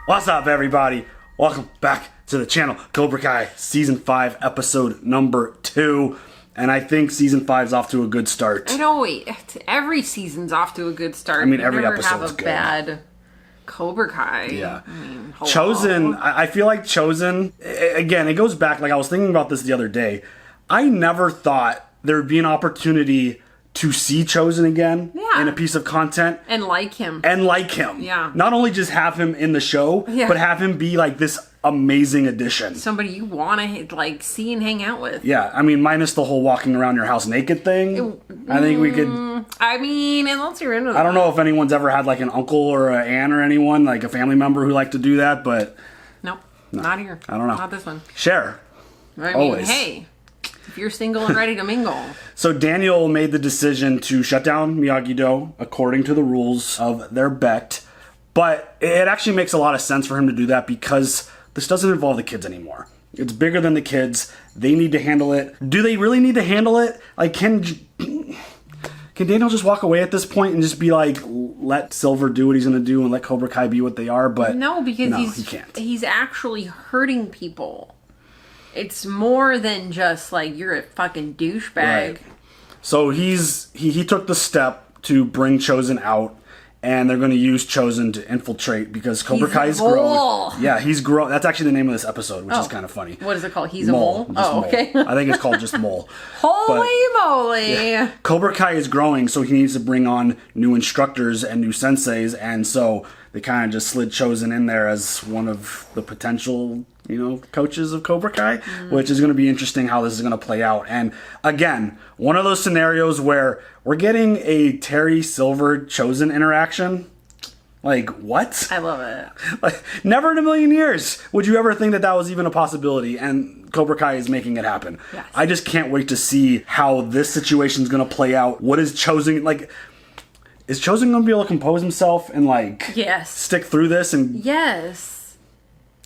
What's up, everybody? Welcome back to the channel. Cobra Kai Season 5, Episode number 2. And I think Season 5's off to a good start. I know, every season's off to a good start. I mean, every episode's have a good. Bad Cobra Kai. Yeah. I mean, Chozen, I feel like Chozen, again, it goes back, like I was thinking about this the other day. I never thought there would be an opportunity to see Chozen again in a piece of content. And like him. Yeah. Not only just have him in the show, but have him be like this amazing addition. Somebody you want to like see and hang out with. Yeah, I mean, minus the whole walking around your house naked thing. I think we could... I mean, unless you're into that. I don't know if anyone's ever had like an uncle or an aunt or anyone, like a family member who liked to do that, but... Nope, not here. I don't know. Not this one. Share. I mean, always. Hey, if you're single and ready to mingle. So Daniel made the decision to shut down Miyagi-Do according to the rules of their bet, but it actually makes a lot of sense for him to do that because this doesn't involve the kids anymore. It's bigger than the kids. They need to handle it. Do they really need to handle it? Like, can Daniel just walk away at this point and just be like, let Silver do what he's going to do and let Cobra Kai be what they are? But no, because he can't. He's actually hurting people. It's more than just like you're a fucking douchebag. Right. So he took the step to bring Chozen out, and they're going to use Chozen to infiltrate because Cobra Kai is grown. Yeah, he's grown. That's actually the name of this episode, which is kind of funny. What is it called? He's a mole? Mole. Okay. I think it's called just Mole. Holy moly! Yeah. Cobra Kai is growing, so he needs to bring on new instructors and new senseis, and so they kind of just slid Chozen in there as one of the potential, coaches of Cobra Kai, which is going to be interesting how this is going to play out. And again, one of those scenarios where we're getting a Terry Silver Chozen interaction. Like, what? I love it. Like, never in a million years would you ever think that was even a possibility, and Cobra Kai is making it happen. Yes. I just can't wait to see how this situation is going to play out. What is Chozen, like... Is Chozen going to be able to compose himself and, stick through this? And yes.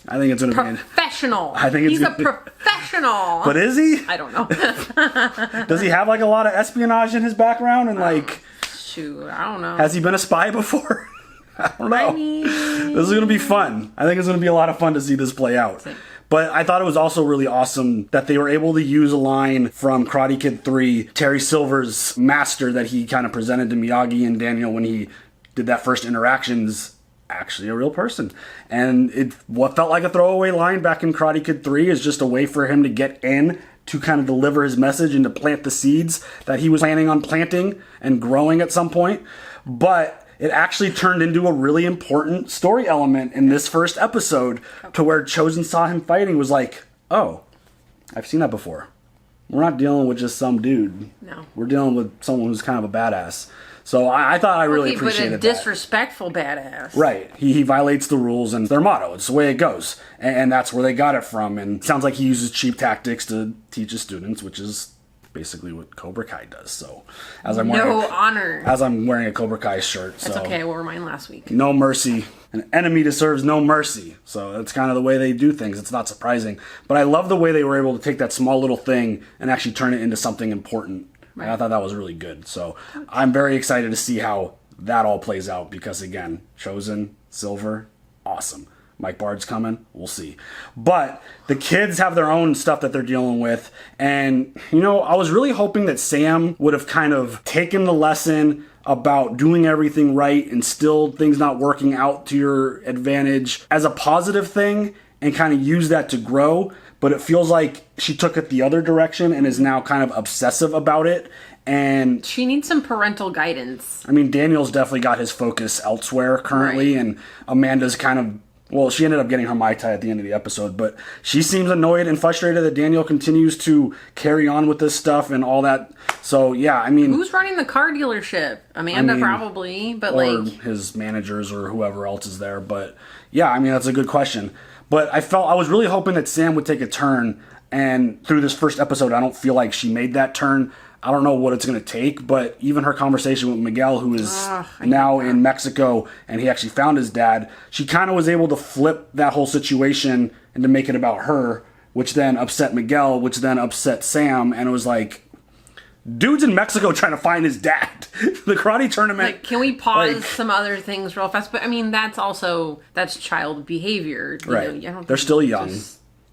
I think it's going to be... Professional. He's a professional. But is he? I don't know. Does he have, a lot of espionage in his background? And, shoot, I don't know. Has he been a spy before? I don't know. I mean... This is going to be fun. I think it's going to be a lot of fun to see this play out. But I thought it was also really awesome that they were able to use a line from Karate Kid 3, Terry Silver's master that he kind of presented to Miyagi and Daniel when he did that first interactions, actually a real person. And what felt like a throwaway line back in Karate Kid 3 is just a way for him to get in to kind of deliver his message and to plant the seeds that he was planning on planting and growing at some point. But it actually turned into a really important story element in this first episode to where Chozen saw him fighting was like, oh, I've seen that before. We're not dealing with just some dude. No. We're dealing with someone who's kind of a badass. So I thought I really appreciated that. But a disrespectful badass. Right. He violates the rules and their motto. It's the way it goes. And that's where they got it from. And it sounds like he uses cheap tactics to teach his students, which is basically what Cobra Kai does. So as I'm wearing a Cobra Kai shirt. That's okay. I wore mine last week. No mercy. An enemy deserves no mercy. So that's kind of the way they do things. It's not surprising. But I love the way they were able to take that small little thing and actually turn it into something important. Right. And I thought that was really good. So I'm very excited to see how that all plays out because, again, Chozen, Silver, awesome. Mike Bard's coming. We'll see. But the kids have their own stuff that they're dealing with. And, I was really hoping that Sam would have kind of taken the lesson about doing everything right and still things not working out to your advantage as a positive thing and kind of use that to grow. But it feels like she took it the other direction and is now kind of obsessive about it. And she needs some parental guidance. I mean, Daniel's definitely got his focus elsewhere currently. Right. And Amanda's kind of... Well, she ended up getting her Mai Tai at the end of the episode, but she seems annoyed and frustrated that Daniel continues to carry on with this stuff and all that. So, yeah, I mean... Who's running the car dealership? Amanda probably, but or his managers or whoever else is there. But, yeah, I mean, that's a good question. But I was really hoping that Sam would take a turn, and through this first episode, I don't feel like she made that turn. I don't know what it's going to take, but even her conversation with Miguel, who is now in Mexico, and he actually found his dad, she kind of was able to flip that whole situation and to make it about her, which then upset Miguel, which then upset Sam, and it was like, dude's in Mexico trying to find his dad. The karate tournament. Like, can we pause some other things real fast? But I mean, that's child behavior. Right. I don't They're think still young.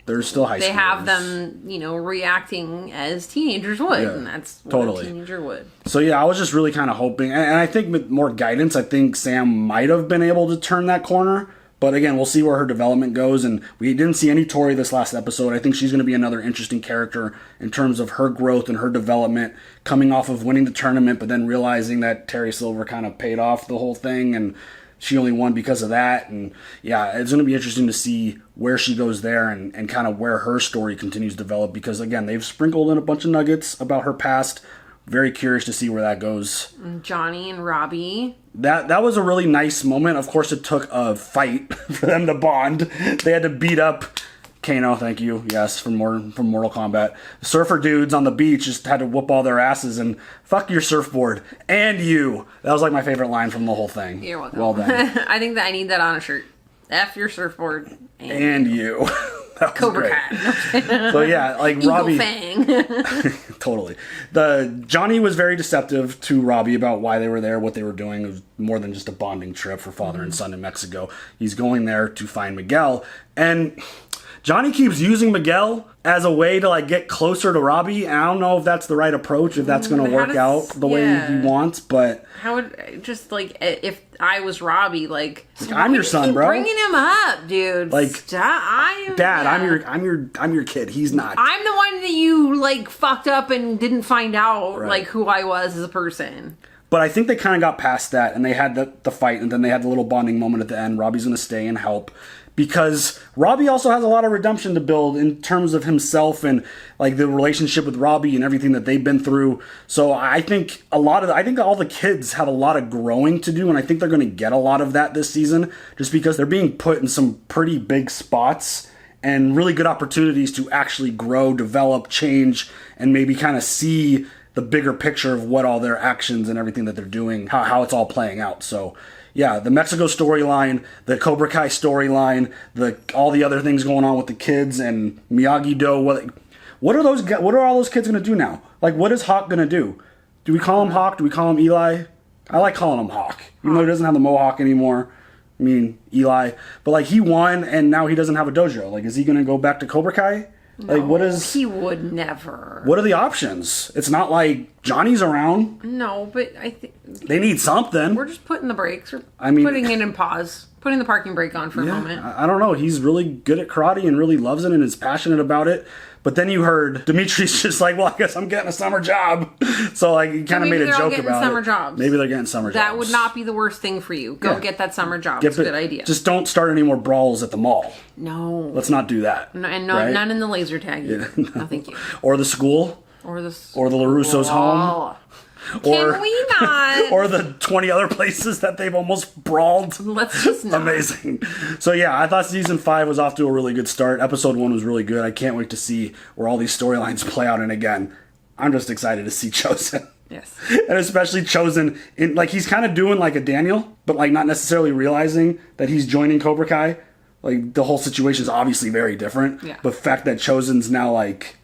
They're still high schoolers. They have them, reacting as teenagers would, and that's what a teenager would. So yeah, I was just really kind of hoping, and I think with more guidance, I think Sam might have been able to turn that corner. But again, we'll see where her development goes, and we didn't see any Tori this last episode. I think she's going to be another interesting character in terms of her growth and her development, coming off of winning the tournament, but then realizing that Terry Silver kind of paid off the whole thing, and she only won because of that. And yeah, it's going to be interesting to see where she goes there and kind of where her story continues to develop, because again, they've sprinkled in a bunch of nuggets about her past. Very curious to see where that goes. Johnny and Robbie. That was a really nice moment. Of course, it took a fight for them to bond. They had to beat up Kano, thank you, yes, from Mortal Kombat. The surfer dudes on the beach just had to whoop all their asses and fuck your surfboard and you. That was like my favorite line from the whole thing. You're welcome. Well done. I think that I need that on a shirt. F your surfboard and you. That was Cobra great. Kai. So yeah, like Eagle Robbie. Fang. Totally. Johnny was very deceptive to Robbie about why they were there, what they were doing. It was more than just a bonding trip for father and son in Mexico. He's going there to find Miguel, and Johnny keeps using Miguel as a way to like get closer to Robbie. And I don't know if that's the right approach, if that's going to work out the way he wants, but how would just like if I was Robbie, like I'm your son, bro. Bringing him up, dude. Like, stop. Dad, I'm your kid. He's not. I'm the one that you like fucked up and didn't find out like who I was as a person. But I think they kind of got past that, and they had the fight, and then they had the little bonding moment at the end. Robbie's going to stay and help, because Robbie also has a lot of redemption to build in terms of himself and like the relationship with Robbie and everything that they've been through. So I think I think all the kids have a lot of growing to do, and I think they're going to get a lot of that this season, just because they're being put in some pretty big spots and really good opportunities to actually grow, develop, change, and maybe kind of see the bigger picture of what all their actions and everything that they're doing, how it's all playing out. So yeah, the Mexico storyline, the Cobra Kai storyline, all the other things going on with the kids and Miyagi-Do. What are all those kids going to do now? Like, what is Hawk going to do? Do we call him Hawk? Do we call him Eli? I like calling him Hawk, even though he doesn't have the mohawk anymore. I mean, Eli. But like, he won, and now he doesn't have a dojo. Like, is he going to go back to Cobra Kai? No, like, what is... He would never. What are the options? It's not like Johnny's around. No, but I think... They need something. We're just putting the brakes, or putting it in pause. Putting the parking brake on for a moment. I don't know. He's really good at karate and really loves it and is passionate about it. But then you heard Dimitri's just like, well, I guess I'm getting a summer job. So like, he kind of made a joke about summer it. Jobs. Maybe they're getting summer jobs. That would not be the worst thing for you. Go get that summer job. It's a good idea. Just don't start any more brawls at the mall. No. Let's not do that. No, and none in the laser tag either. No, thank you. Or the school. Or the LaRusso's home. Can we not? Or the 20 other places that they've almost brawled. Let's just not. Amazing. So yeah, I thought season 5 was off to a really good start. Episode 1 was really good. I can't wait to see where all these storylines play out. And again, I'm just excited to see Chozen. Yes. And especially Chozen, like, he's kind of doing like a Daniel, but like not necessarily realizing that he's joining Cobra Kai. Like, the whole situation is obviously very different. Yeah. But the fact that Chozen's now like,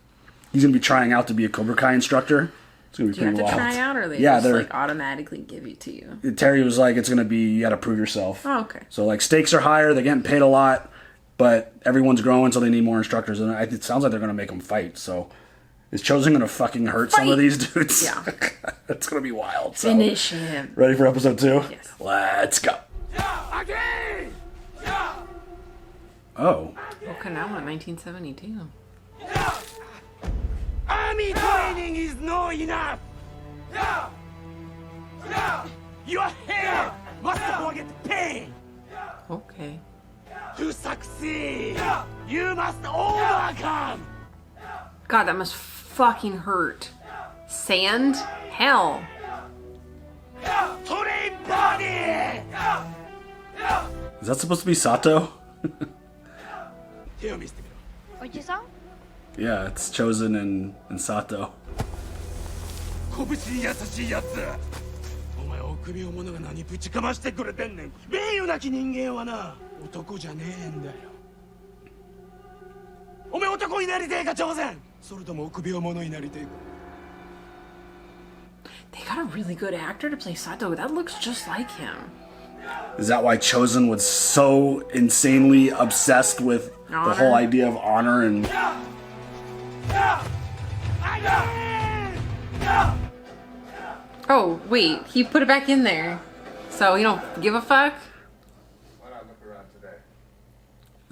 he's going to be trying out to be a Cobra Kai instructor. It's gonna be Do you have wild. to try out, or they just like automatically give it to you? Terry was like, it's gonna be, you gotta prove yourself. Oh, okay. So like, stakes are higher, they're getting paid a lot, but everyone's growing, so they need more instructors, and it sounds like they're gonna make them fight. So is Chozen gonna fucking hurt some of these dudes? Yeah. It's gonna be wild. So. Finish him. Ready for episode 2? Yes. Let's go. Oh. Okinawa, 1972. Army training is not enough! Your hair must forget pain! Okay. To succeed, you must overcome! God, that must fucking hurt. Sand? Hell. Train body! Is that supposed to be Sato? Yeah, it's Chozen and Sato. 拳に優しいやつお前お首を者が何ぶちかましてくれてんねん名誉なき人間はな男じゃねえんだよお前男になりてえか挑戦それとも臆病者になりてえか They got a really good actor to play Sato. That looks just like him. Is that why Chozen was so insanely obsessed with Honor? the whole idea of honor and... Oh, wait. He put it back in there. So you don't give a fuck? Why not look around today?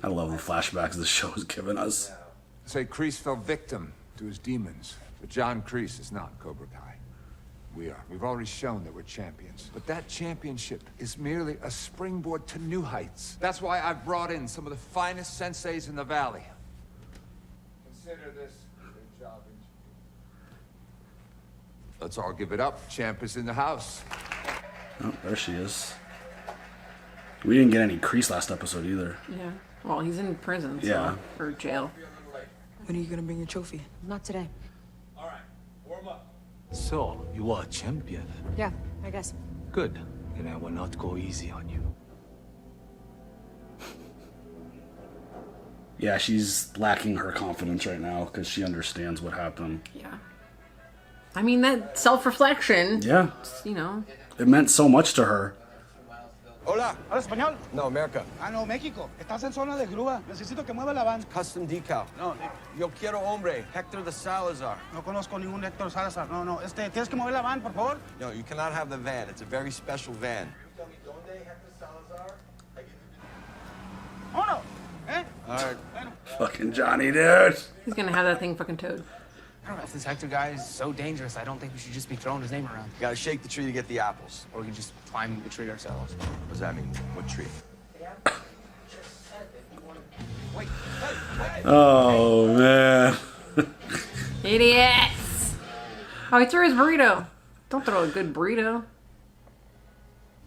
I love the flashbacks this show has given us. Say Kreese fell victim to his demons, but John Kreese is not Cobra Kai. We are. We've already shown that we're champions. But that championship is merely a springboard to new heights. That's why I've brought in some of the finest senseis in the valley. Consider this a job interview. Let's all give it up. Champ is in the house. Oh, there she is. We didn't get any Kreese last episode either. Yeah. Well, he's in prison, so, Yeah. or jail. When are you gonna bring your trophy? Not today. All right, warm up. So, you are a champion. Yeah, I guess. Good. Then I will not go easy on you. Yeah, she's lacking her confidence right now because she understands what happened. Yeah. I mean, that self-reflection, Yeah, you know. it meant so much to her. Hola. ¿Habla español? No, America. Ah, no, México. Estás en zona de grúa. Necesito que mueva la van. Custom decal. No, Yo quiero hombre. Hector the Salazar. no conozco ningún Héctor Salazar. No, no. Tienes que mover la van, por favor. No, you cannot have the van. It's a very special van. ¡Vámonos! ¿Eh? All right. Fucking Johnny, dude. He's gonna have that thing fucking towed. I don't know if this Hector guy is so dangerous. I don't think we should just be throwing his name around. You gotta shake the tree to get the apples. Or we can just climb the tree ourselves. What does that mean? What tree? Oh, man. Idiots! Oh, he threw his burrito. Don't throw a good burrito.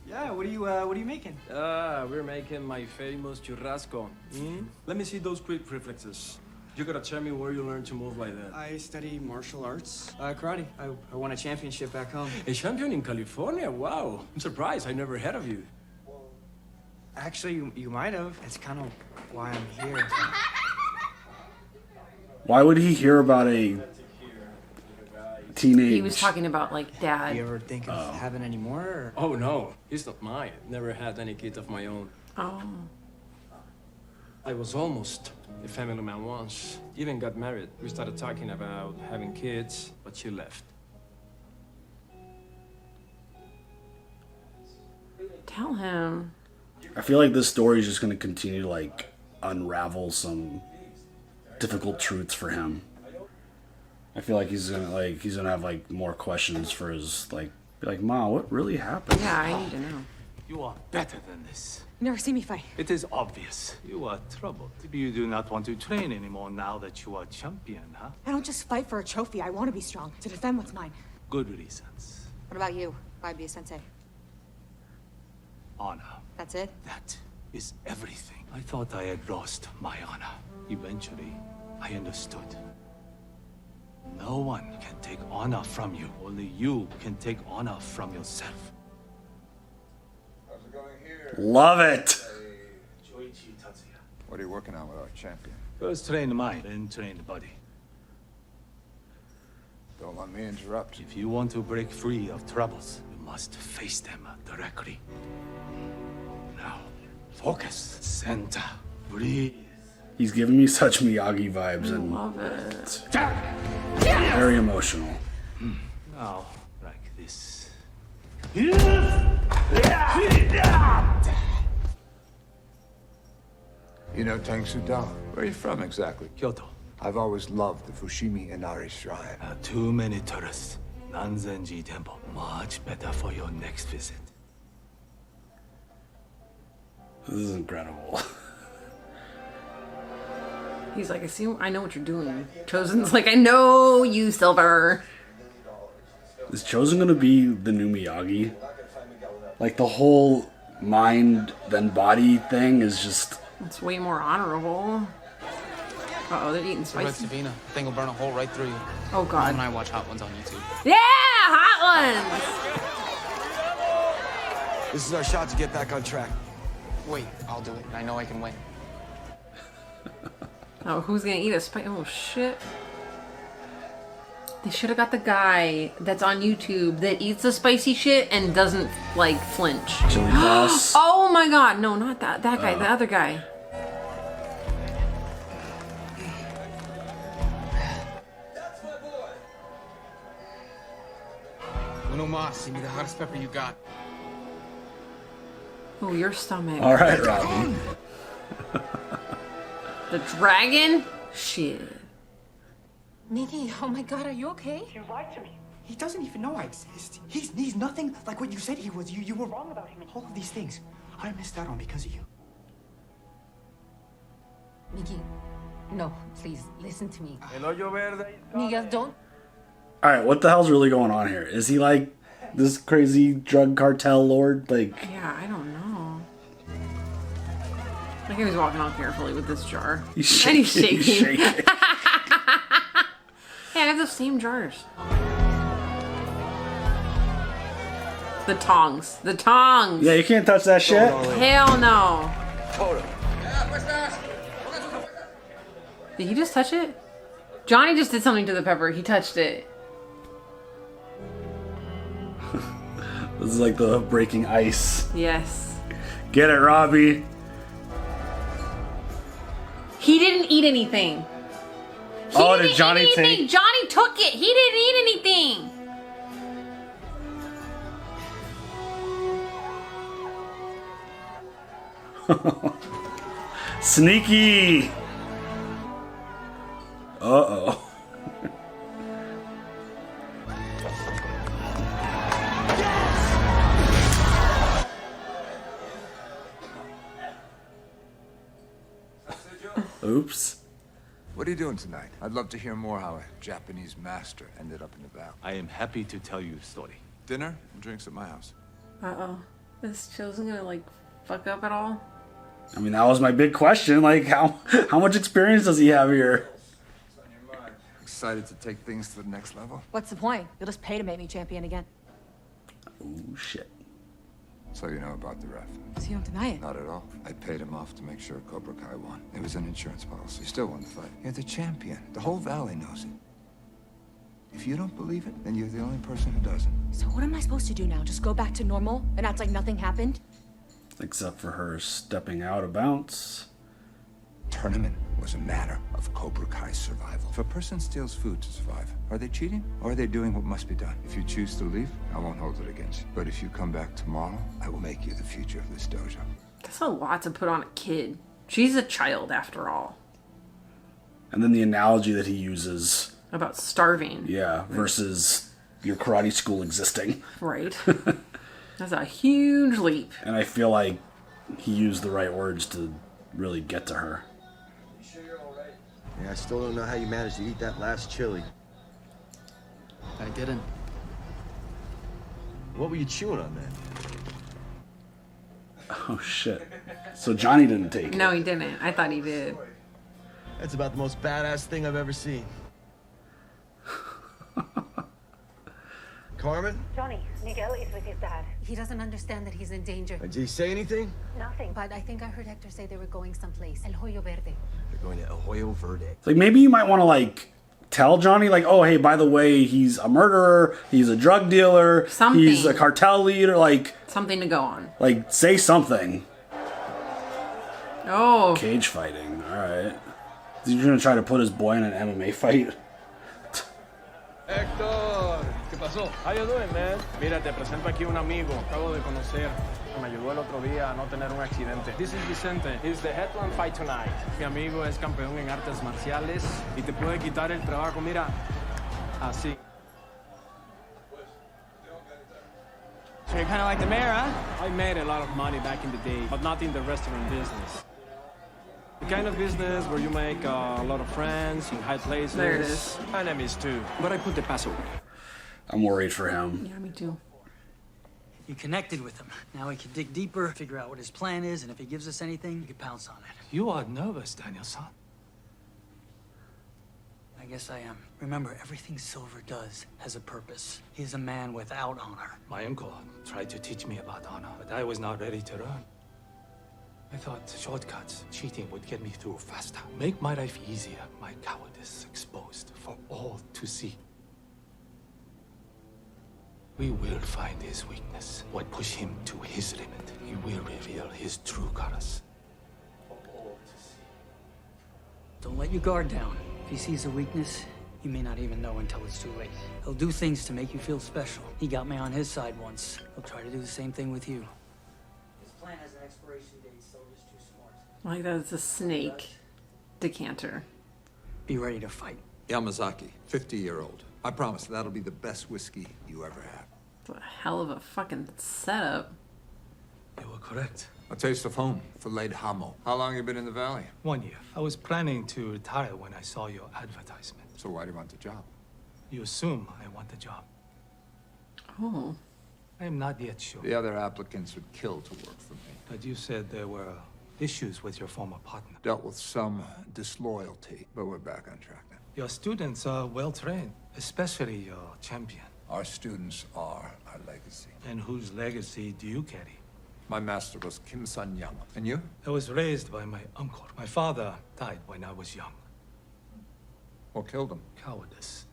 Yeah, what are you making? We're making my famous churrasco. Let me see those quick reflexes. You gotta tell me where you learned to move like that. I study martial arts. Karate. I won a championship back home. A champion in California? Wow. I'm surprised. I never heard of you. Actually, you might have. It's kind of why I'm here. Why would he hear about a teenage... He was talking about, like, dad. You ever think of having any more? Or? Oh, no. He's not mine. Never had any kid of my own. Oh. I was almost a family man once. Even got married. We started talking about having kids, but she left. Tell him. I feel like this story is just going to continue to, like, unravel some difficult truths for him. I feel like he's gonna have like more questions for his be like, Ma, what really happened? Yeah, I need to know. You are better than this. You never see me fight. It is obvious. You are troubled. You do not want to train anymore now that you are champion, huh? I don't just fight for a trophy. I want to be strong, to defend what's mine. Good reasons. What about you? Why'd be a sensei? Honor. That's it? That is everything. I thought I had lost my honor. Eventually, I understood. No one can take honor from you. Only you can take honor from yourself. How's it going here? Love it. What are you working on with our champion? First train the mind, then train the body. Don't let me interrupt. If you want to break free of troubles, you must face them directly. Now, focus. Center. Breathe. He's giving me such Miyagi vibes and Love it. very emotional. Now, like this. You know Tang Sudal? Where are you from exactly? Kyoto. I've always loved the Fushimi Inari Shrine. Too many tourists. Nanzenji Temple. Much better for your next visit. This is incredible. He's like, I know what you're doing. Chosen's like, I know you, Silver. Is Chozen gonna be the new Miyagi? Like the whole mind then body thing is just... It's way more honorable. Uh-oh, they're eating Red spicy. Sabina. Thing will burn a hole right through you. Oh, Mom God. and I watch Hot Ones on YouTube. Yeah, hot ones. This is our shot to get back on track. Wait, I'll do it. I know I can win. Oh, who's gonna eat a spicy? Oh, shit. They should have got the guy that's on YouTube that eats the spicy shit and doesn't, like, flinch. Chili sauce. Oh my god, no, not that. That guy, the other guy. Uno más. Give me the hottest pepper you got. Oh, your stomach. All right, Robbie. The dragon? Shit. Nikki, oh my god, are you okay? You lied to me. He doesn't even know I exist. He's nothing like what you said he was. You were wrong about him. All of these things I missed out on because of you. Nikki, no, please, listen to me. Miguel, don't. All right, what the hell's really going on here? Is he like this crazy drug cartel lord? Like, Yeah, I don't know. Like he was walking on carefully with this jar. he's shaking. And he's shaking. He's shaking. Hey, I have the same jars. The tongs. The tongs. Yeah, you can't touch that shit. Hell no. Did he just touch it? Johnny just did something to the pepper. He touched it. This is like the breaking ice. Yes. Get it, Robbie. He didn't eat anything. Oh, did Johnny take? Johnny took it. He didn't eat anything. Sneaky. Uh-oh. Oops. What are you doing tonight? I'd love to hear more how a Japanese master ended up in the battle. I am happy to tell you the story. Dinner and drinks at my house. Uh-oh. Is Chozen gonna, like, fuck up at all? I mean, that was my big question. Like, how much experience does he have here? Excited to take things to the next level? What's the point? You'll just pay to make me champion again. Oh, shit. So you know about the ref? So you don't deny it? Not at all. I paid him off to make sure Cobra Kai won. It was an insurance policy. He still won the fight. You're the champion. The whole valley knows it. If you don't believe it, then you're the only person who doesn't. So what am I supposed to do now? Just go back to normal and act like nothing happened? Except for her stepping out of bounds. Tournament was a matter of Cobra Kai's survival. If a person steals food to survive, are they cheating or are they doing what must be done? If you choose to leave, I won't hold it against you. But if you come back tomorrow, I will make you the future of this dojo. That's a lot to put on a kid. She's a child, after all. And then the analogy that he uses. About starving. Yeah, versus your karate school existing. Right. That's a huge leap. And I feel like he used the right words to really get to her. Yeah, I still don't know how you managed to eat that last chili. I didn't. What were you chewing on then? Oh, shit. So Johnny didn't take it. No, he didn't. I thought he did. That's about the most badass thing I've ever seen. Carmen? Johnny, Miguel is with his dad. He doesn't understand that he's in danger. Did he say anything? Nothing. But I think I heard Hector say they were going someplace. El Hoyo Verde. They're going to El Hoyo Verde. It's like, maybe you might want to, like, tell Johnny, like, oh, hey, by the way, he's a murderer, he's a drug dealer, Something. He's a cartel leader, like... Something to go on. Like, say something. Oh. Cage fighting, alright. Is he gonna try to put his boy in an MMA fight? Hector, ¿qué pasó? How you doing, man? Mira, te presento aquí un amigo. Acabo de conocer. Me ayudó el otro día a no tener un accidente. This is Vicente. He's the headline fight tonight. Mi amigo es campeón en artes marciales y te puede quitar el trabajo. Mira, así. So you're kind of like the mayor, huh? I made a lot of money back in the day, but not in the restaurant business. The kind of business where you make a lot of friends in high places. There it is. Enemies too, but I put the past away. I'm worried for him. Yeah, me too. You connected with him. Now we can dig deeper, figure out what his plan is, and if he gives us anything, we can pounce on it. You are nervous, Daniel-san. I guess I am. Remember, everything Silver does has a purpose. He's a man without honor. My uncle tried to teach me about honor, but I was not ready to learn. I thought shortcuts, cheating would get me through faster. Make my life easier, my cowardice exposed for all to see. We will find his weakness. What push him to his limit. He will reveal his true colors. Don't let your guard down. If he sees a weakness, you may not even know until it's too late. He'll do things to make you feel special. He got me on his side once. He'll try to do the same thing with you. His plan has an expiration date, so just too smart. Like that's a snake decanter. Be ready to fight. Yamazaki, 50-year-old. I promise that'll be the best whiskey you ever had. It's a hell of a fucking setup. You were correct. A taste of home for late Hamo. How long you been in the valley? 1 year. I was planning to retire when I saw your advertisement. So why do you want the job? You assume I want the job. Oh. I am not yet sure. The other applicants would kill to work for me. But you said there were issues with your former partner. Dealt with some disloyalty, but we're back on track now. Your students are well trained, especially your champion. Our students are our legacy. And whose legacy do you carry? My master was Kim Sun-young. And you? I was raised by my uncle. My father died when I was young. What killed him? Cowardice.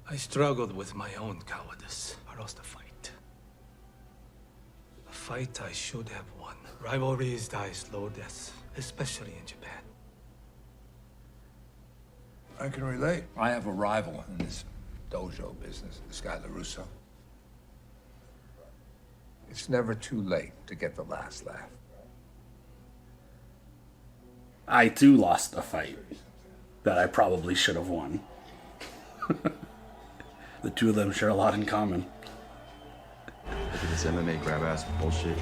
I struggled with my own cowardice. I lost a fight. A fight I should have won. Rivalries die slow deaths, especially in Japan. I can relate. I have a rival in this dojo business, this guy LaRusso. It's never too late to get the last laugh. I too lost a fight that I probably should have won. The two of them share a lot in common. Look at this MMA grab ass bullshit.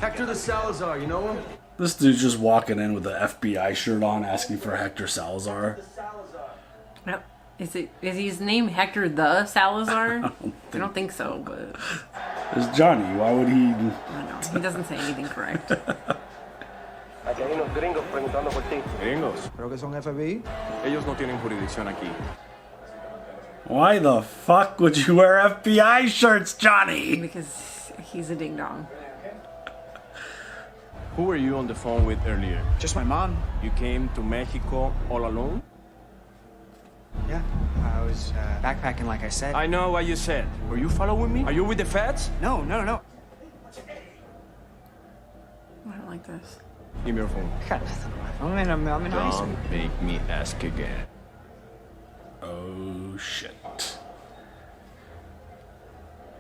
Hector the Salazar, you know him? This dude's just walking in with the FBI shirt on, asking for Hector Salazar. Yep. Is his name Hector the Salazar? I don't think so, but It's Johnny. Why would he? I don't know. He doesn't say anything correct. Gringos. Creo que son FBI. Ellos no tienen jurisdicción aquí. Why the fuck would you wear FBI shirts, Johnny? Because he's a ding dong. Who were you on the phone with earlier? Just my mom. You came to Mexico all alone? Yeah, I was backpacking like I said. I know what you said. Were you following me? Are you with the feds? No. I don't like this. Give me your phone. Got nothing on my phone. I'm in high school. Don't make me ask again. Oh shit.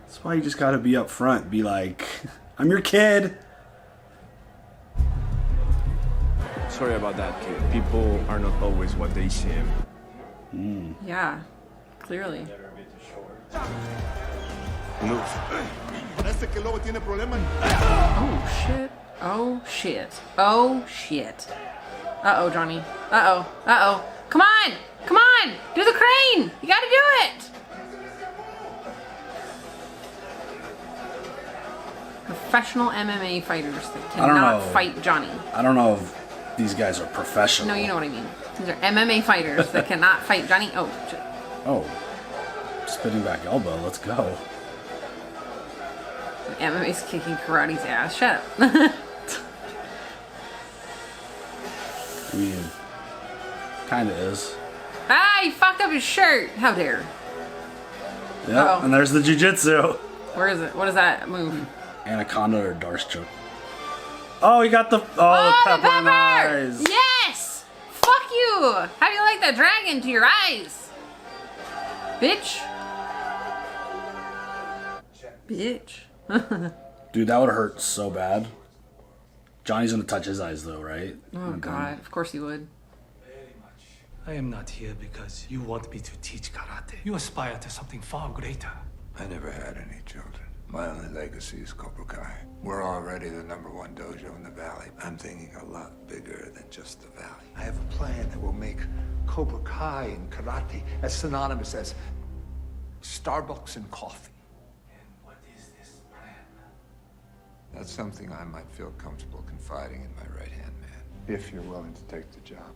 That's why you just gotta be up front. Be like, I'm your kid. Sorry about that, kid. People are not always what they seem. Yeah, clearly. Move. Oh shit. Oh shit. Oh shit. Uh-oh, Johnny. Uh-oh. Uh-oh. Come on! Come on! Do the crane! You gotta do it! Professional MMA fighters that I don't cannot know. fight Johnny. I don't know if these guys are professional. No, you know what I mean. These are MMA fighters that cannot fight Johnny. Oh, shit. Oh, spinning back elbow. Let's go. MMA's kicking karate's ass. Shut up. I mean, kinda is. Ah, he fucked up his shirt. How dare. Yep, Uh-oh. and there's the jujitsu. Where is it? What is that move? Anaconda or Darce choke. Oh, he got the Oh, the the pepper in the pepper! eyes. Yes! Fuck you! How do you like that dragon to your eyes? Bitch. Bitch. Dude, that would hurt so bad. Johnny's gonna touch his eyes though, right? Oh god, of course you would. I am not here because you want me to teach karate. You aspire to something far greater. I never had any children. My only legacy is Cobra Kai. We're already the #1 dojo in the valley. I'm thinking a lot bigger than just the valley. I have a plan that will make Cobra Kai and karate as synonymous as Starbucks and coffee. And what is this plan? That's something I might feel comfortable confiding in my right-hand man, if you're willing to take the job.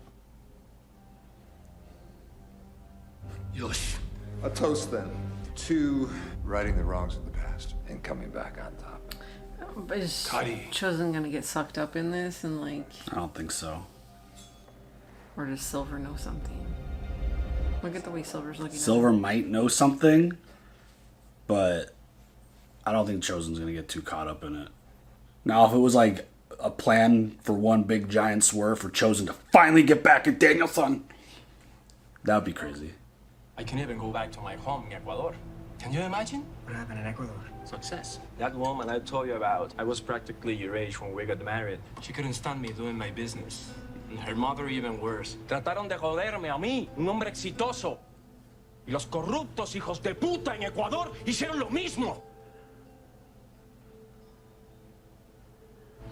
Yosh. A toast, then, to righting the wrongs of the past and coming back on top. But is Kari. Chozen gonna get sucked up in this and like, I don't think so. or does Silver know something? Look at the way Silver's looking. Silver might know something. but I don't think Chozen's gonna get too caught up in it. Now, if it was like a plan for one big giant swerve for Chozen to finally get back at Daniel's son, that would be crazy. I can even go back to my home in Ecuador. Can you imagine? What happened in Ecuador? Success. That woman I told you about, I was practically your age when we got married. She couldn't stand me doing my business. And her mother even worse. Trataron de joderme a mí, un hombre exitoso. Y los corruptos hijos de puta en Ecuador hicieron lo mismo.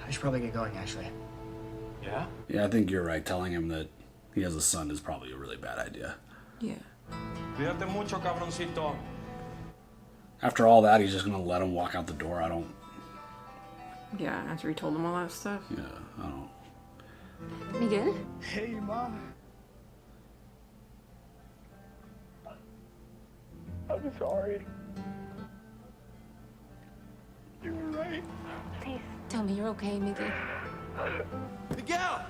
I should probably get going, actually. Yeah? Yeah, I think you're right. Telling him that he has a son is probably a really bad idea. Yeah. Cuídate mucho, cabroncito. After all that, he's just gonna let him walk out the door. I don't. Yeah, after he told him all that stuff. Yeah, I don't. Miguel? Hey, Mom. I'm sorry. You were right. Please, tell me you're okay, Miguel. Miguel!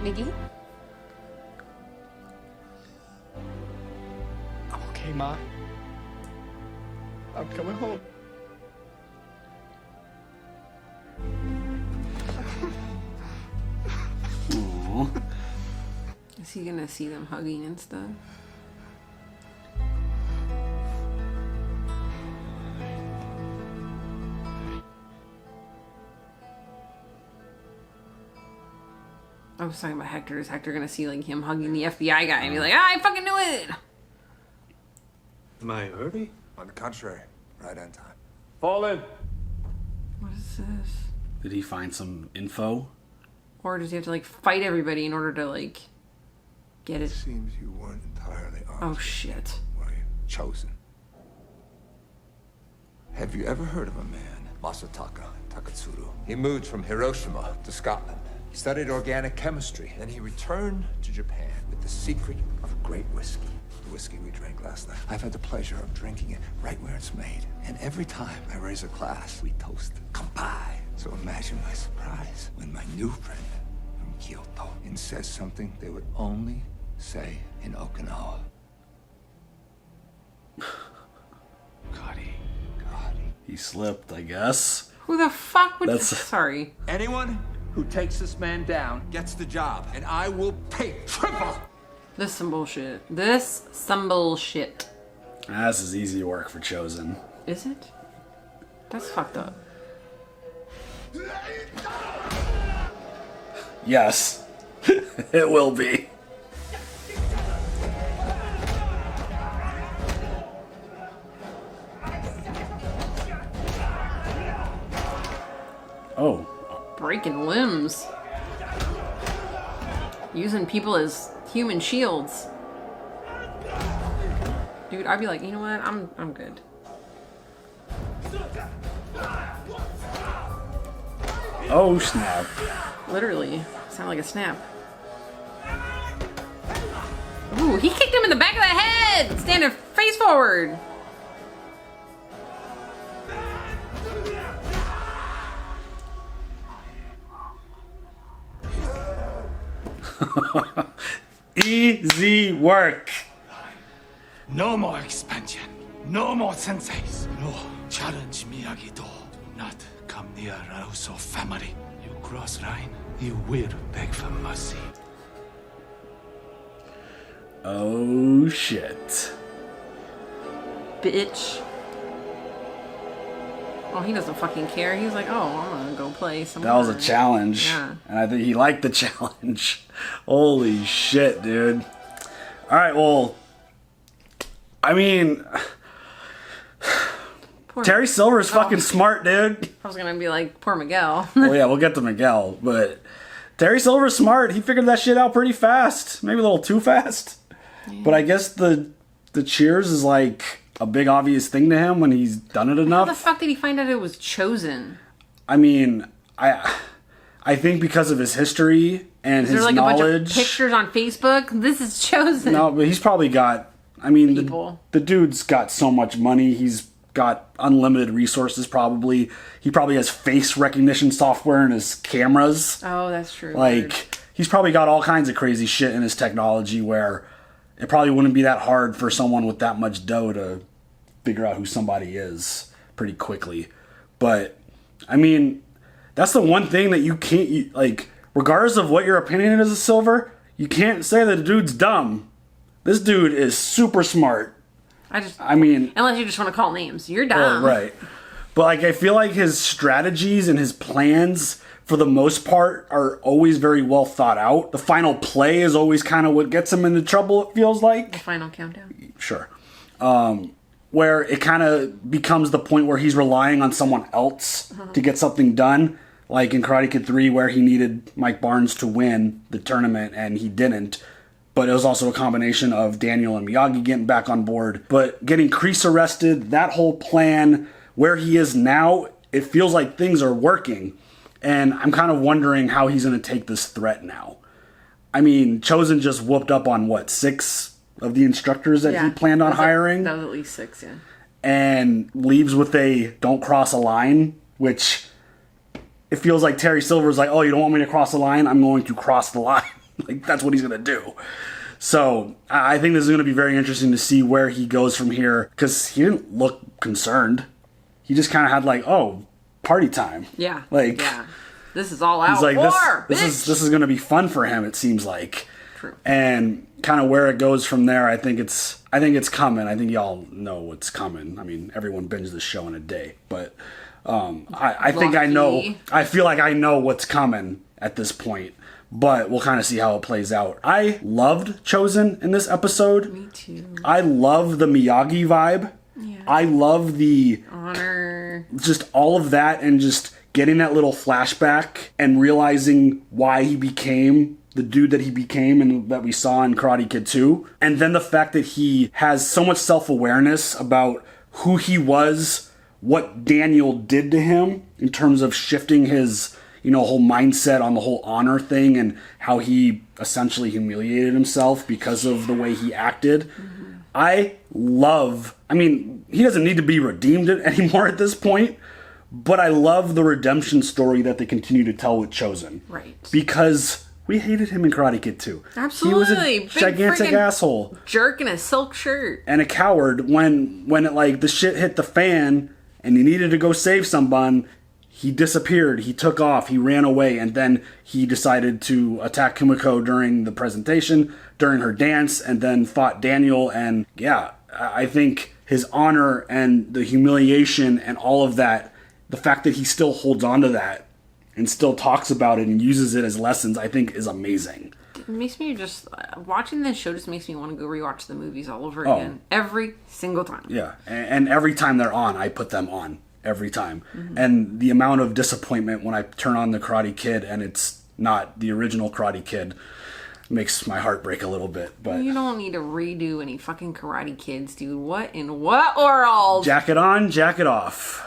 Miggy? I'm okay, Ma. I'm coming home. Aww. Is he gonna see them hugging and stuff? I was talking about Hector. Is Hector gonna see like him hugging the FBI guy and be like, I fucking knew it? Am I early? On the contrary, right on time. Fallen! What is this? Did he find some info? Or does he have to like fight everybody in order to like get it? Seems you weren't entirely honest. Oh shit. Were you? Chozen. Have you ever heard of a man, Masataka Takatsuru? He moved from Hiroshima to Scotland. He studied organic chemistry. Then he returned to Japan with the secret of great whiskey. The whiskey we drank last night. I've had the pleasure of drinking it right where it's made. And every time I raise a glass, we toast Kampai. So imagine my surprise when my new friend from Kyoto and says something they would only say in Okinawa. Gotti. He slipped, I guess. Who the fuck would? That's- Sorry. Anyone who takes this man down gets the job, and I will pay triple. This is some bullshit. This some bullshit. This is easy work for Chozen. Is it? That's fucked up. Yes, it will be. Oh. Breaking limbs. Using people as human shields. Dude, I'd be like, you know what? I'm good. Oh, snap. Literally. Sound like a snap. Ooh, he kicked him in the back of the head! Standing face forward. Easy work. No more expansion. No more senseis. No. Challenge Miyagi-Do. Not come near Aruso family. You cross line, you will beg for mercy. Oh, shit. Bitch. Oh, he doesn't fucking care. He's like, oh, I'm gonna go play some. That was a challenge. Yeah. And I think he liked the challenge. Holy shit, dude. Alright, well, I mean, Terry Silver's fucking smart, dude. I was gonna be like, poor Miguel. Well, yeah, we'll get to Miguel, but Terry Silver's smart. He figured that shit out pretty fast. Maybe a little too fast. Yeah. But I guess the cheers is like a big obvious thing to him when he's done it enough. How the fuck did he find out it was Chozen? I mean, I think because of his history and his like knowledge. A bunch of pictures on Facebook? This is Chozen. No, but he's probably got. I mean, People. the dude's got so much money. He's got unlimited resources probably. He probably has face recognition software in his cameras. Oh, that's true. Like, he's probably got all kinds of crazy shit in his technology where it probably wouldn't be that hard for someone with that much dough to figure out who somebody is pretty quickly. But, I mean, that's the one thing that you can't, like, regardless of what your opinion is of Silver, you can't say that the dude's dumb. This dude is super smart. I mean, unless you just want to call names, you're dumb. Right. But like, I feel like his strategies and his plans, for the most part, are always very well thought out. The final play is always kind of what gets him into trouble, it feels like. The final countdown. Sure. Where it kind of becomes the point where he's relying on someone else to get something done. Like in Karate Kid 3, where he needed Mike Barnes to win the tournament and he didn't. But it was also a combination of Daniel and Miyagi getting back on board. But getting Kreese arrested, that whole plan, where he is now, it feels like things are working. And I'm kind of wondering how he's going to take this threat now. I mean, Chozen just whooped up on, 6 of the instructors that he planned on hiring? That was at least 6, yeah. And leaves with a don't cross a line, which it feels like Terry Silver's like, oh, you don't want me to cross the line? I'm going to cross the line. Like, that's what he's going to do. So I think this is going to be very interesting to see where he goes from here, because he didn't look concerned. He just kind of had like, oh, party time. Yeah. Like, yeah. This is all out. He's like, war, this is going to be fun for him, it seems like. True. And kind of where it goes from there, I think it's coming. I think y'all know what's coming. I mean, everyone binged this show in a day, but I think I know. I feel like I know what's coming at this point. But we'll kind of see how it plays out. I loved Chozen in this episode. Me too. I love the Miyagi vibe. Yeah. I love the honor. Just all of that, and just getting that little flashback and realizing why he became the dude that he became and that we saw in Karate Kid 2. And then the fact that he has so much self-awareness about who he was, what Daniel did to him in terms of shifting his whole mindset on the whole honor thing, and how he essentially humiliated himself because of the way he acted. Mm-hmm. I mean, he doesn't need to be redeemed anymore at this point, but I love the redemption story that they continue to tell with Chozen. Right. Because we hated him in Karate Kid 2. Absolutely. He was a gigantic asshole. Jerk in a silk shirt. And a coward when it, like, the shit hit the fan and he needed to go save someone. He disappeared, he took off, he ran away, and then he decided to attack Kumiko during the presentation, during her dance, and then fought Daniel. And yeah, I think his honor and the humiliation and all of that, the fact that he still holds on to that and still talks about it and uses it as lessons, I think is amazing. It makes me just, watching this show just makes me want to go rewatch the movies all over again. Every single time. Yeah, and every time they're on, I put them on. Every time. Mm-hmm. And the amount of disappointment when I turn on the Karate Kid and it's not the original Karate Kid makes my heart break a little bit. But you don't need to redo any fucking Karate Kids, dude. What in what world? Jacket on, jacket off.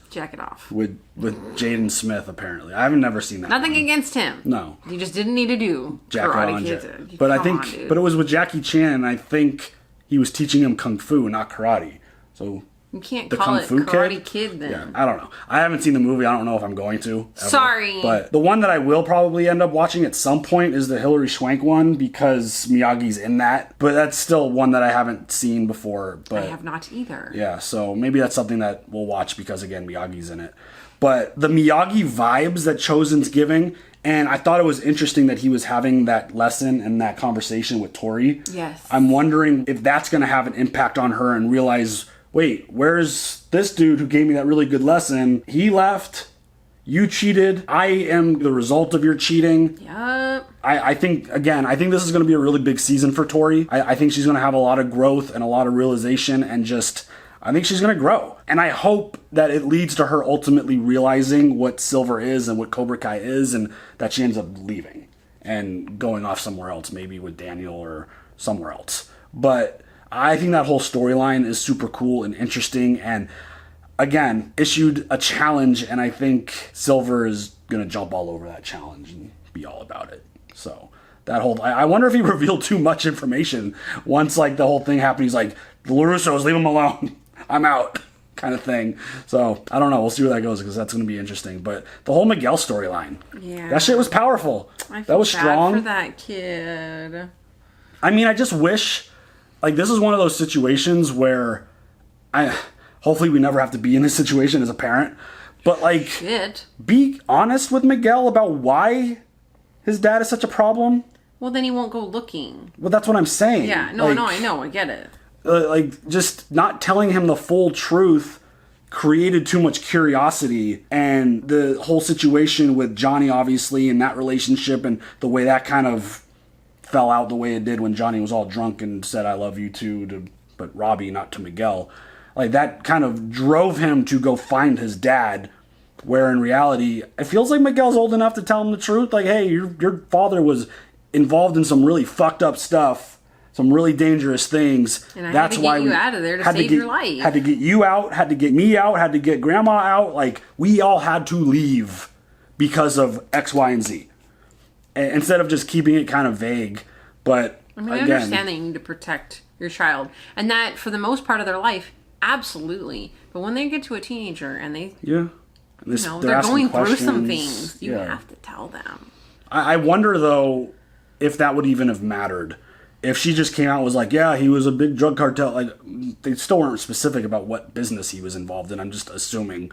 Jacket off. With Jaden Smith, apparently. I haven't never seen that. Nothing one. Against him. No. You just didn't need to do Jacket Karate on, Kids. But I think, but it was with Jackie Chan, and I think he was teaching him Kung Fu, not karate. So you can't call it Karate Kid then. Yeah, I don't know. I haven't seen the movie. I don't know if I'm going to. Ever. Sorry. But the one that I will probably end up watching at some point is the Hilary Swank one, because Miyagi's in that. But that's still one that I haven't seen before. But I have not either. Yeah, so maybe that's something that we'll watch because, again, Miyagi's in it. But the Miyagi vibes that Chozen's giving, and I thought it was interesting that he was having that lesson and that conversation with Tori. Yes. I'm wondering if that's going to have an impact on her and realize, wait, where's this dude who gave me that really good lesson? He left. You cheated. I am the result of your cheating. Yup. I think this is going to be a really big season for Tori. I think she's going to have a lot of growth and a lot of realization, and just, I think she's going to grow. And I hope that it leads to her ultimately realizing what Silver is and what Cobra Kai is, and that she ends up leaving and going off somewhere else, maybe with Daniel or somewhere else. But I think that whole storyline is super cool and interesting, and again, issued a challenge, and I think Silver is going to jump all over that challenge and be all about it. So that whole, I wonder if he revealed too much information once, like, the whole thing happened. He's like, the LaRussos, leave him alone. I'm out. kind of thing. So I don't know. We'll see where that goes because that's going to be interesting. But the whole Miguel storyline, that shit was powerful. That was strong. For that kid. I mean, I just wish, like, this is one of those situations where hopefully we never have to be in this situation as a parent. But like, be honest with Miguel about why his dad is such a problem. Well, then he won't go looking. Well, that's what I'm saying. Yeah, no, I know, I get it. Like, just not telling him the full truth created too much curiosity, and the whole situation with Johnny, obviously, and that relationship and the way that kind of fell out the way it did when Johnny was all drunk and said, "I love you too," but Robbie, not to Miguel. Like, that kind of drove him to go find his dad, where in reality, it feels like Miguel's old enough to tell him the truth. Like, hey, your father was involved in some really fucked up stuff, some really dangerous things. And that's had to get you out of there to save your life. Had to get you out, had to get me out, had to get grandma out. Like, we all had to leave because of X, Y, and Z. Instead of just keeping it kind of vague. But I mean, I understand that you need to protect your child. And that, for the most part of their life, absolutely. But when they get to a teenager and they... Yeah. they're going through some things, you have to tell them. I wonder, though, if that would even have mattered. If she just came out and was like, yeah, he was a big drug cartel. Like, they still weren't specific about what business he was involved in. I'm just assuming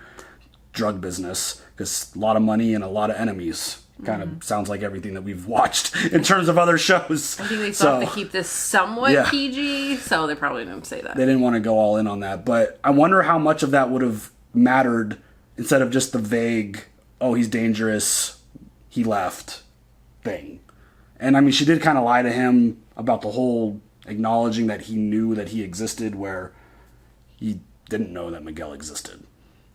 drug business, because a lot of money and a lot of enemies. Kind of sounds like everything that we've watched in terms of other shows. I think they still have to keep this somewhat PG, so they probably didn't say that. They didn't want to go all in on that. But I wonder how much of that would have mattered instead of just the vague, oh, he's dangerous, he left thing. And I mean, she did kind of lie to him about the whole acknowledging that he knew that he existed, where he didn't know that Miguel existed.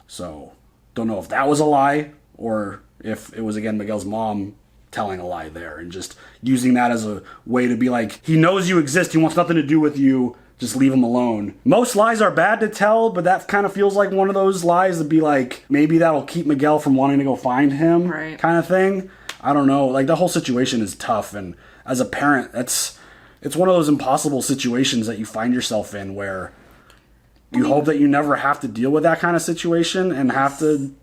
So, don't know if that was a lie or if it was, again, Miguel's mom telling a lie there and just using that as a way to be like, he knows you exist, he wants nothing to do with you, just leave him alone. Most lies are bad to tell, but that kind of feels like one of those lies to be like, maybe that'll keep Miguel from wanting to go find him, kind of thing. I don't know. Like, the whole situation is tough, and as a parent, it's one of those impossible situations that you find yourself in where you hope that you never have to deal with that kind of situation and have to,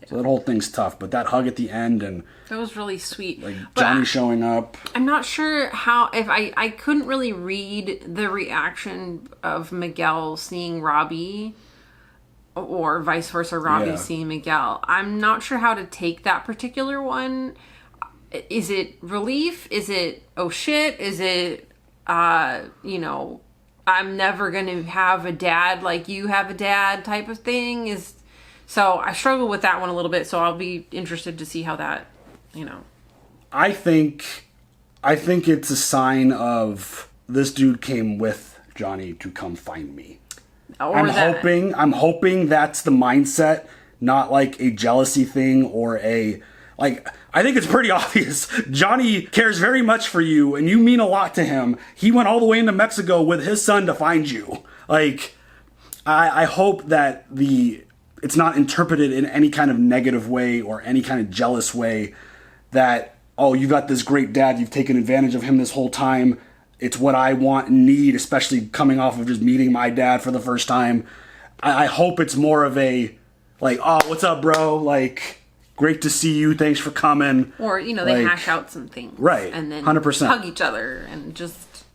So that whole thing's tough, but that hug at the end and that was really sweet. Like, Johnny showing up. I'm not sure how, if I couldn't really read the reaction of Miguel seeing Robbie or vice versa, Robbie seeing Miguel. I'm not sure how to take that particular one. Is it relief? Is it, oh shit? Is it, I'm never going to have a dad like you have a dad type of thing? So I struggle with that one a little bit, so I'll be interested to see how that, I think it's a sign of this dude came with Johnny to come find me. I'm hoping that's the mindset, not like a jealousy thing or I think it's pretty obvious. Johnny cares very much for you, and you mean a lot to him. He went all the way into Mexico with his son to find you. Like, I hope that it's not interpreted in any kind of negative way or any kind of jealous way that, oh, you got this great dad, you've taken advantage of him this whole time. It's what I want and need, especially coming off of just meeting my dad for the first time. I hope it's more of a, like, oh, what's up, bro? Like, great to see you. Thanks for coming. Or, they hash out some things. Right. And then 100%. Hug each other and just,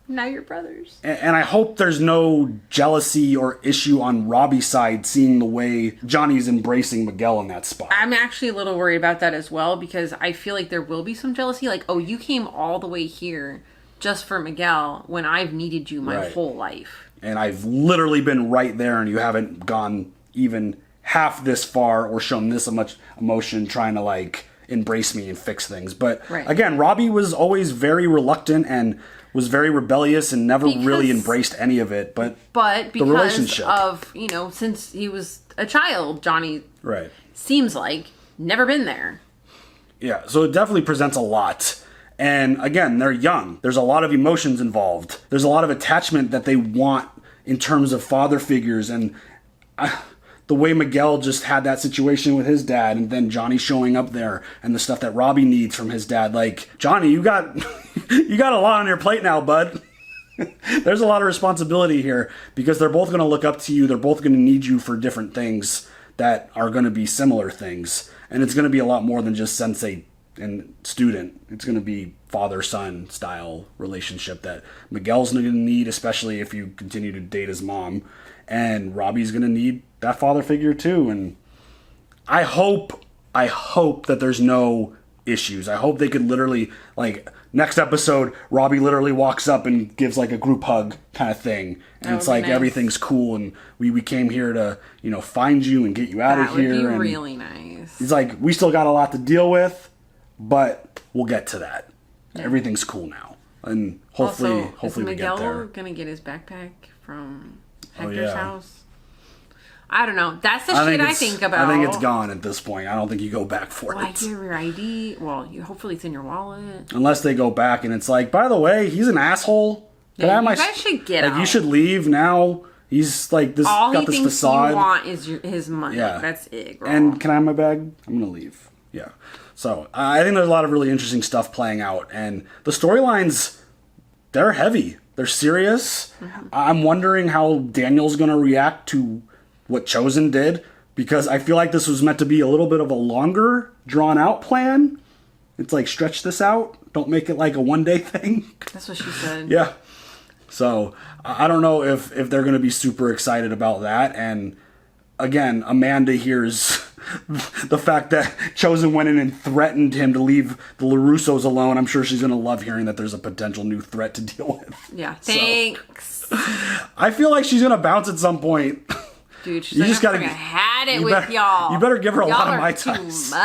now you're brothers. And I hope there's no jealousy or issue on Robbie's side seeing the way Johnny's embracing Miguel in that spot. I'm actually a little worried about that as well, because I feel like there will be some jealousy. Like, oh, you came all the way here just for Miguel when I've needed you my whole life. And I've literally been right there and you haven't gone even half this far or shown this much emotion trying to, like, embrace me and fix things. But again, Robbie was always very reluctant and was very rebellious and never really embraced any of it. But because the relationship of, since he was a child, Johnny seems like never been there. Yeah, so it definitely presents a lot. And again, they're young. There's a lot of emotions involved. There's a lot of attachment that they want in terms of father figures. And the way Miguel just had that situation with his dad, and then Johnny showing up there, and the stuff that Robbie needs from his dad. Like, Johnny, you got a lot on your plate now, bud. there's a lot of responsibility here because they're both going to look up to you. They're both going to need you for different things that are going to be similar things. And it's going to be a lot more than just sensei and student. It's going to be father-son style relationship that Miguel's going to need, especially if you continue to date his mom. And Robbie's going to need that father figure too. And I hope that there's no issues. I hope they could literally, like, next episode, Robbie literally walks up and gives like a group hug kind of thing. And it's like, nice. Everything's cool and we came here to, find you and get you out of here. That would be and really nice. He's like, we still got a lot to deal with, but we'll get to that. Yeah. Everything's cool now. And hopefully we get there. Is Miguel gonna get his backpack from Hector's house? I don't know. That's the shit I think about. I think it's gone at this point. I don't think you go back for it. Why give your ID? Well, hopefully it's in your wallet. Unless they go back and it's like, by the way, he's an asshole. Yeah, you guys should get out. You should leave now. He's like this. All got he this thinks facade. you want is his money. Yeah. That's it, girl. And can I have my bag? I'm gonna leave. Yeah. So I think there's a lot of really interesting stuff playing out, and the storylines, they're heavy. They're serious. Mm-hmm. I'm wondering how Daniel's gonna react to what Chozen did, because I feel like this was meant to be a little bit of a longer, drawn out plan. It's like, stretch this out. Don't make it like a one-day thing. That's what she said. Yeah. So I don't know if they're going to be super excited about that. And again, Amanda hears the fact that Chozen went in and threatened him to leave the LaRussos alone. I'm sure she's going to love hearing that there's a potential new threat to deal with. Yeah. Thanks. So, I feel like she's going to bounce at some point. Dude, she's just gotta had it with y'all. You better give her a lot of Mai Tais. Tais. Too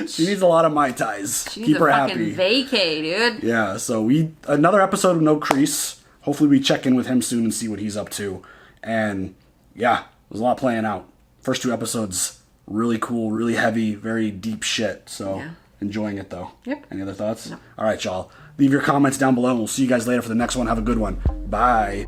much. She needs a lot of Mai Tais. She Keep needs her a happy. Fucking vacay, dude. Yeah. So another episode of No Crease. Hopefully we check in with him soon and see what he's up to. And yeah, there's a lot playing out. First 2 episodes, really cool, really heavy, very deep shit. So enjoying it though. Yep. Any other thoughts? No. All right, y'all. Leave your comments down below. And we'll see you guys later for the next one. Have a good one. Bye.